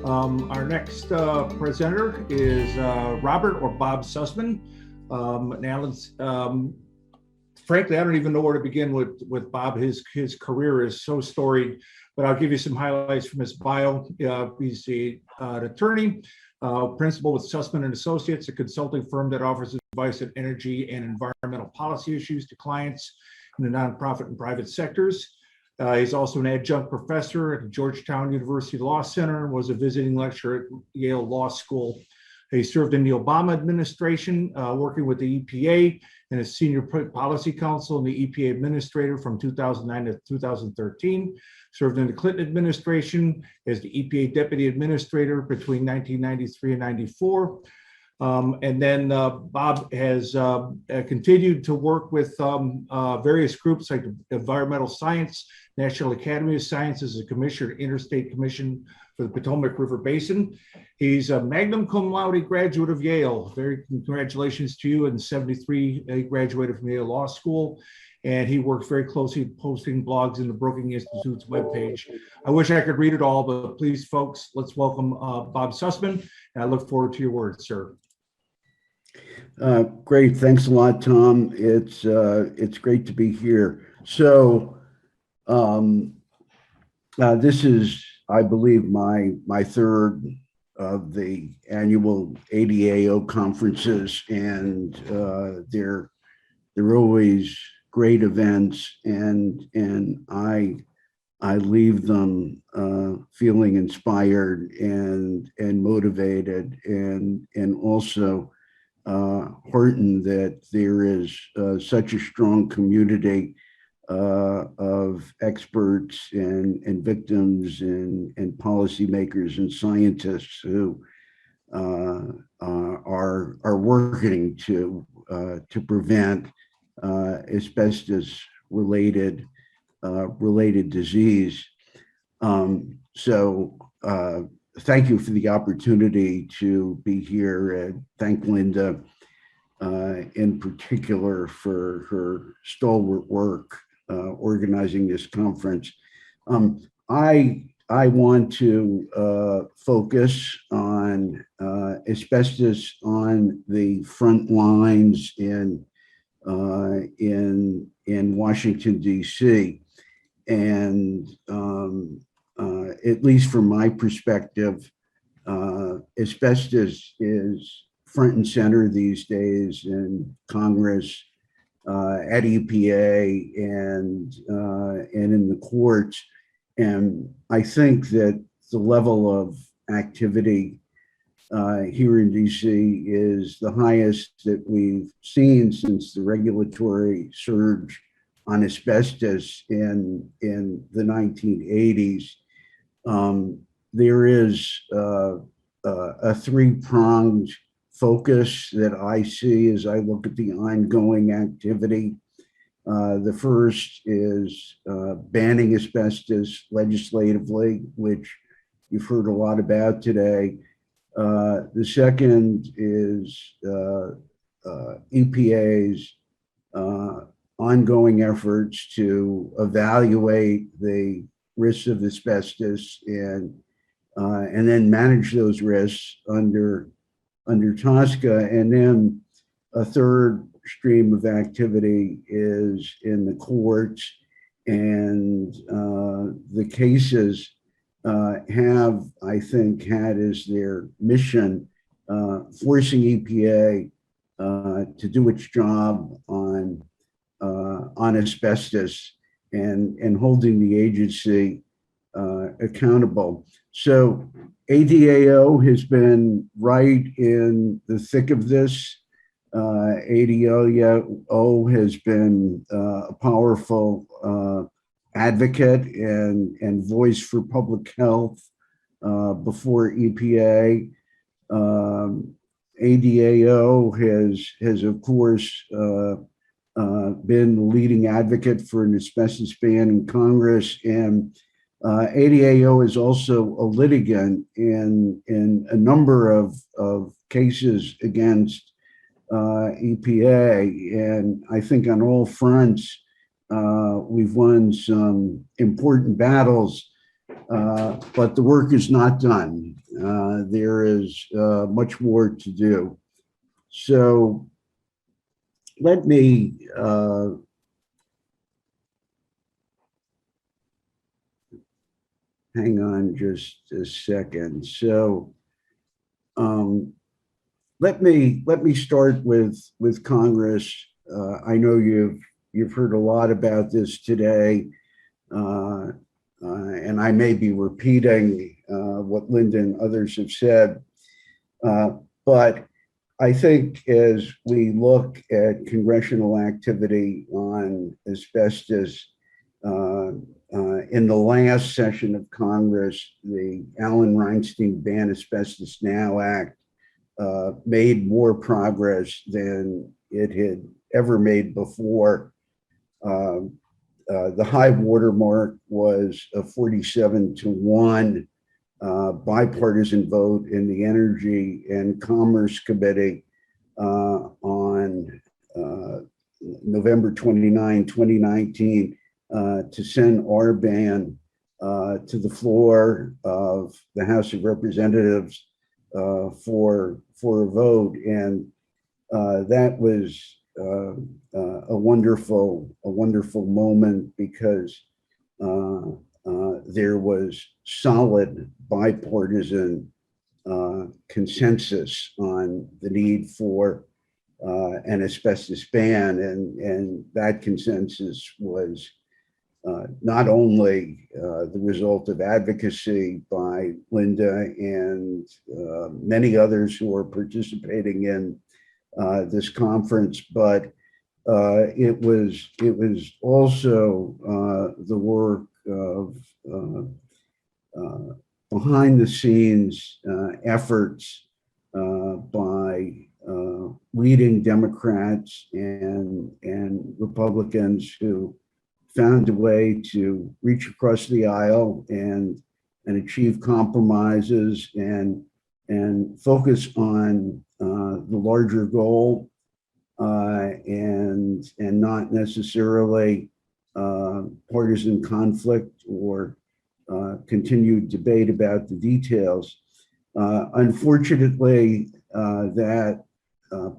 Our next presenter is Robert or Bob Sussman. Frankly, I don't even know where to begin with Bob. His career is so storied, but I'll give you some highlights from his bio. He's an attorney, principal with Sussman and Associates, a consulting firm that offers advice on energy and environmental policy issues to clients in the nonprofit and private sectors. He's also an adjunct professor at the Georgetown University Law Center and was a visiting lecturer at Yale Law School. He served in the Obama administration, working with the EPA and as senior policy counsel and the EPA administrator from 2009 to 2013. Served in the Clinton administration as the EPA deputy administrator between 1993 and 94. And then Bob has continued to work with various groups like Environmental Science, National Academy of Sciences, a commissioner, Interstate Commission for the Potomac River Basin. He's a magna cum laude graduate of Yale. Very congratulations to you. In '73, he graduated from Yale Law School, and he works very closely posting blogs in the Brookings Institute's webpage. I wish I could read it all, but please, folks, let's welcome Bob Sussman, and I look forward to your words, sir. Great, thanks a lot, Tom. It's great to be here. So this is, I believe, my third of the annual ADAO conferences, and they're always great events, and I leave them feeling inspired and motivated, and also heartened that there is such a strong community of experts and victims and policymakers and scientists who are working to prevent asbestos-related disease. Thank you for the opportunity to be here, and thank Linda in particular for her stalwart work organizing this conference. I want to focus on asbestos on the front lines in Washington, D.C. And at least from my perspective, asbestos is front and center these days in Congress, at EPA, and in the courts. And I think that the level of activity here in DC is the highest that we've seen since the regulatory surge on asbestos in the 1980s. There is a three-pronged focus that I see as I look at the ongoing activity. The first is banning asbestos legislatively, which you've heard a lot about today. The second is EPA's ongoing efforts to evaluate the risks of asbestos and then manage those risks under TSCA. And then a third stream of activity is in the courts, and the cases have, I think, had as their mission forcing EPA to do its job on asbestos and holding the agency accountable. So ADAO has been right in the thick of this. ADAO has been a powerful advocate and voice for public health before EPA. ADAO has of course been the leading advocate for an asbestos ban in Congress, and ADAO is also a litigant in a number of cases against EPA, and I think on all fronts we've won some important battles. but the work is not done. There is much more to do. So let me hang on just a second. So let me start with Congress. I know you've heard a lot about this today, and I may be repeating what Linda and others have said, but I think as we look at congressional activity on asbestos, in the last session of Congress, the Alan Reinstein Ban Asbestos Now Act made more progress than it had ever made before. The high watermark was a 47-1 bipartisan vote in the Energy and Commerce Committee on November 29, 2019, to send our ban to the floor of the House of Representatives for a vote. And that was a wonderful moment, because there was solid bipartisan consensus on the need for an asbestos ban, and that consensus was not only the result of advocacy by Linda and many others who are participating in this conference, but it was also the work of behind the scenes efforts by leading Democrats and Republicans who found a way to reach across the aisle and achieve compromises and focus on the larger goal, and not necessarily partisan conflict or continued debate about the details. Unfortunately, that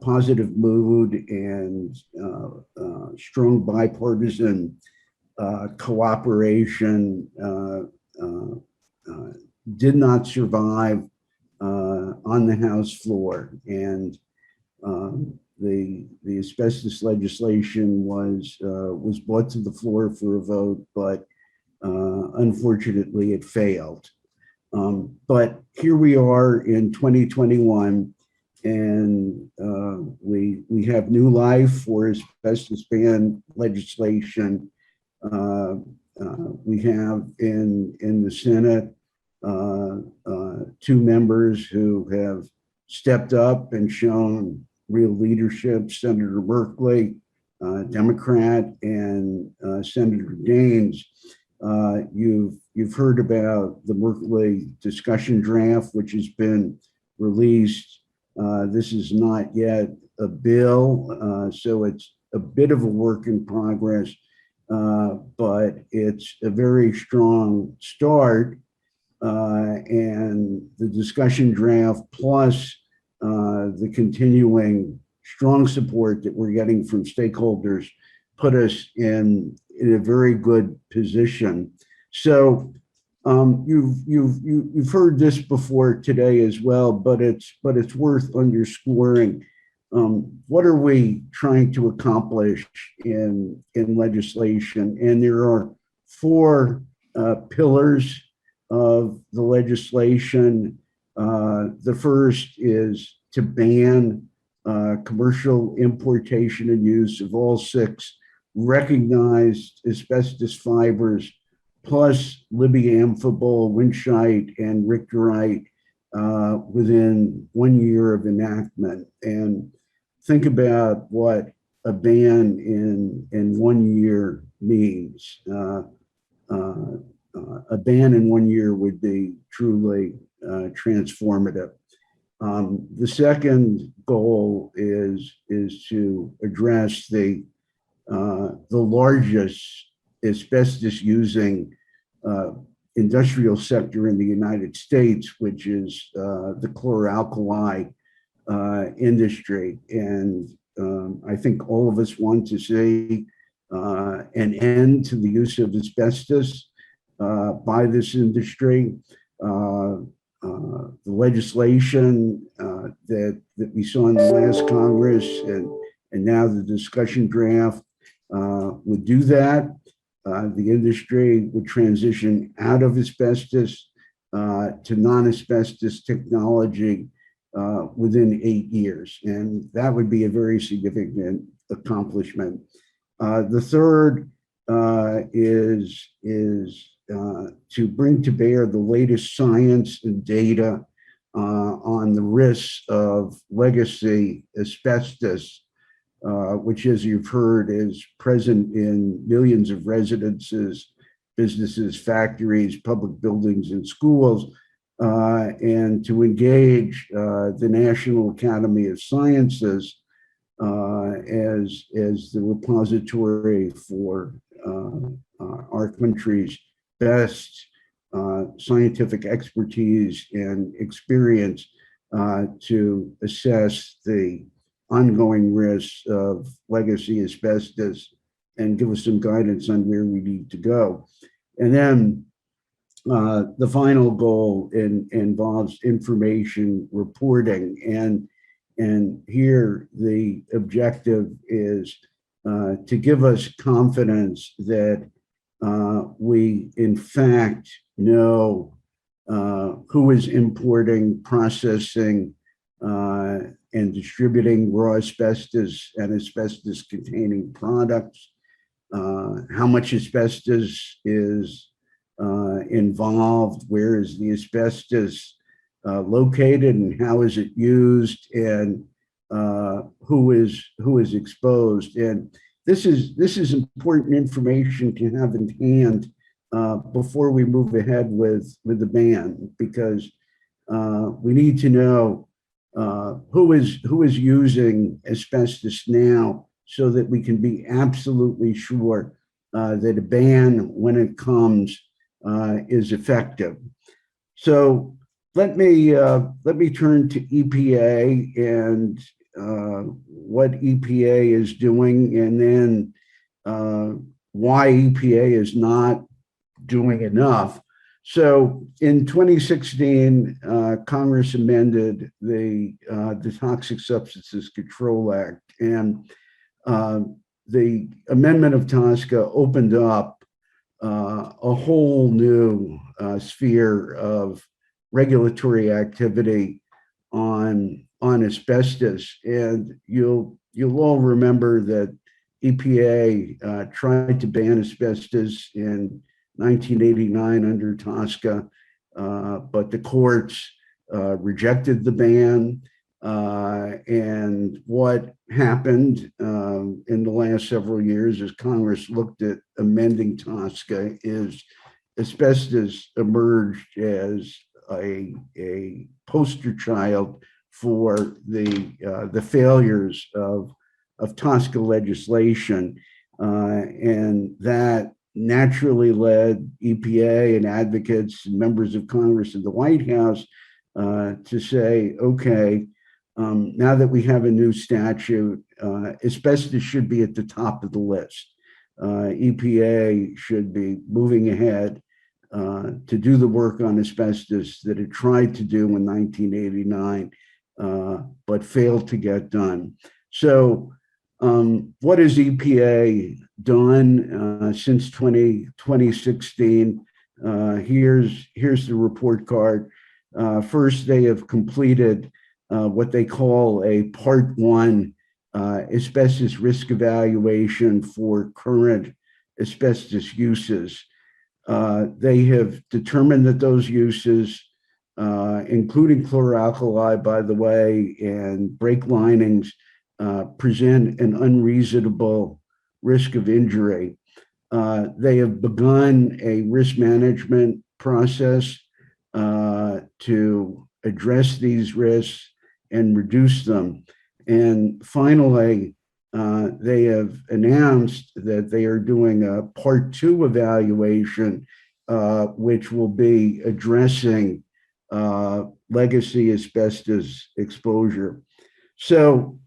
positive mood and strong bipartisan cooperation did not survive on the House floor, and the asbestos legislation was brought to the floor for a vote, but unfortunately it failed. But here we are in 2021, and we have new life for asbestos ban legislation. We have in the Senate two members who have stepped up and shown real leadership: Senator Merkley, Democrat, and Senator Gaines. You've heard about the Merkley discussion draft, which has been released. This is not yet a bill, so it's a bit of a work in progress, but it's a very strong start. And the discussion draft plus the continuing strong support that we're getting from stakeholders put us in a very good position. So you've heard this before today as well, but it's worth underscoring. What are we trying to accomplish in legislation? And there are four pillars of the legislation. The first is to ban commercial importation and use of all 6 recognized asbestos fibers, plus Libby-Amphibole, Winchite, and Richterite within 1 year of enactment. And think about what a ban in 1 year means. A ban in 1 year would be truly transformative. The second goal is to address the largest asbestos using industrial sector in the United States, which is the chlor-alkali industry. And I think all of us want to see an end to the use of asbestos by this industry. The legislation that we saw in the last Congress and now the discussion draft would do that. The industry would transition out of asbestos to non-asbestos technology within 8 years. And that would be a very significant accomplishment. The third is to bring to bear the latest science and data on the risks of legacy asbestos, which, as you've heard, is present in millions of residences, businesses, factories, public buildings, and schools, and to engage the National Academy of Sciences as the repository for our country's best scientific expertise and experience to assess the ongoing risks of legacy asbestos and give us some guidance on where we need to go. And then the final goal involves information reporting. And here the objective is to give us confidence that we in fact know who is importing, processing, and distributing raw asbestos and asbestos-containing products, how much asbestos is involved, where is the asbestos located, and how is it used, and who is exposed. And this is important information to have in hand before we move ahead with the ban, because we need to know who is using asbestos now, so that we can be absolutely sure that a ban, when it comes, is effective. So let me turn to EPA and what EPA is doing, and then why EPA is not doing enough. So in 2016, Congress amended the Toxic Substances Control Act, and the amendment of TSCA opened up a whole new sphere of regulatory activity on asbestos. And you'll all remember that EPA tried to ban asbestos in 1989 under TSCA, but the courts rejected the ban. And what happened in the last several years as Congress looked at amending TSCA is asbestos emerged as a poster child for the failures of TSCA legislation, and that naturally led EPA and advocates and members of Congress and the White House to say, okay, now that we have a new statute, asbestos should be at the top of the list. EPA should be moving ahead to do the work on asbestos that it tried to do in 1989, but failed to get done. So what has EPA done since 2016? Here's the report card. First, they have completed what they call a Part 1 asbestos risk evaluation for current asbestos uses. They have determined that those uses, including chlor-alkali, by the way, and brake linings, present an unreasonable risk of injury. They have begun a risk management process to address these risks and reduce them. And finally, they have announced that they are doing a Part 2 evaluation which will be addressing legacy asbestos exposure. So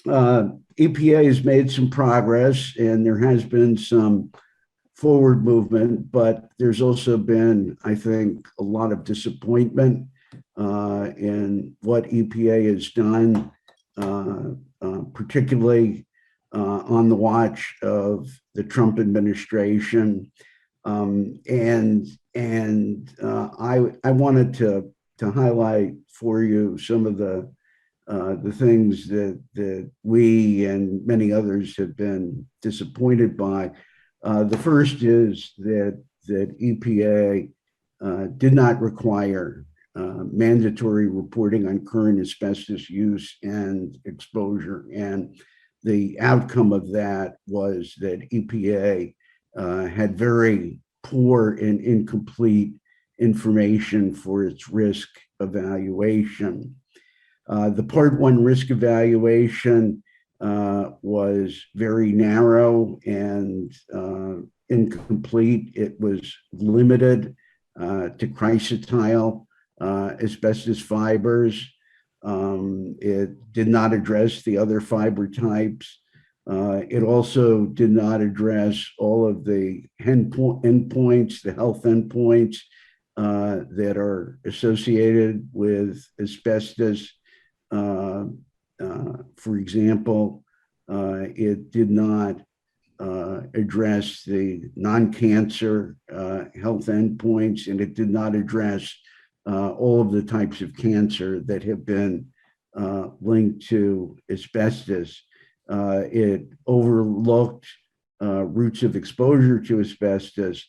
EPA has made some progress and there has been some forward movement, but there's also been, I think, a lot of disappointment in what EPA has done, particularly on the watch of the Trump administration. I wanted to highlight for you some of the things that we and many others have been disappointed by. The first is that EPA did not require mandatory reporting on current asbestos use and exposure. And the outcome of that was that EPA had very poor and incomplete information for its risk evaluation. The Part 1 risk evaluation was very narrow and incomplete. It was limited to chrysotile asbestos fibers. It did not address the other fiber types. It also did not address all of the endpoints, the health endpoints that are associated with asbestos. For example, it did not address the non-cancer health endpoints, and it did not address all of the types of cancer that have been linked to asbestos. It overlooked routes of exposure to asbestos,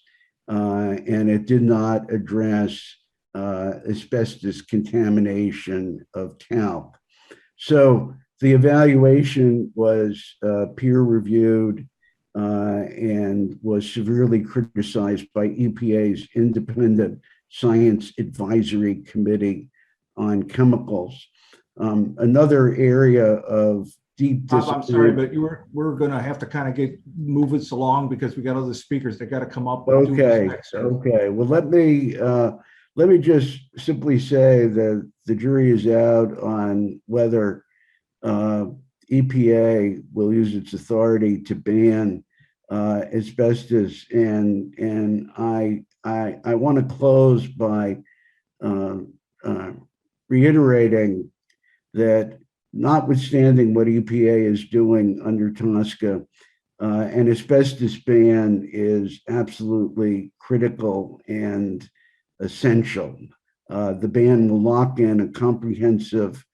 and it did not address asbestos contamination of talc. So the evaluation was peer-reviewed and was severely criticized by EPA's Independent Science Advisory Committee on Chemicals. Another area of deep I'm sorry, but we're going to have to kind of move this along because we got other speakers that got to come up. Okay. Well, let me just simply say that the jury is out on whether EPA will use its authority to ban asbestos, and I want to close by reiterating that notwithstanding what EPA is doing under TSCA, an asbestos ban is absolutely critical and essential. The ban will lock in a comprehensive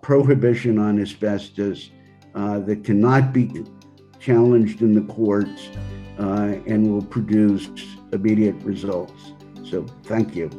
prohibition on asbestos that cannot be challenged in the courts and will produce immediate results. So thank you.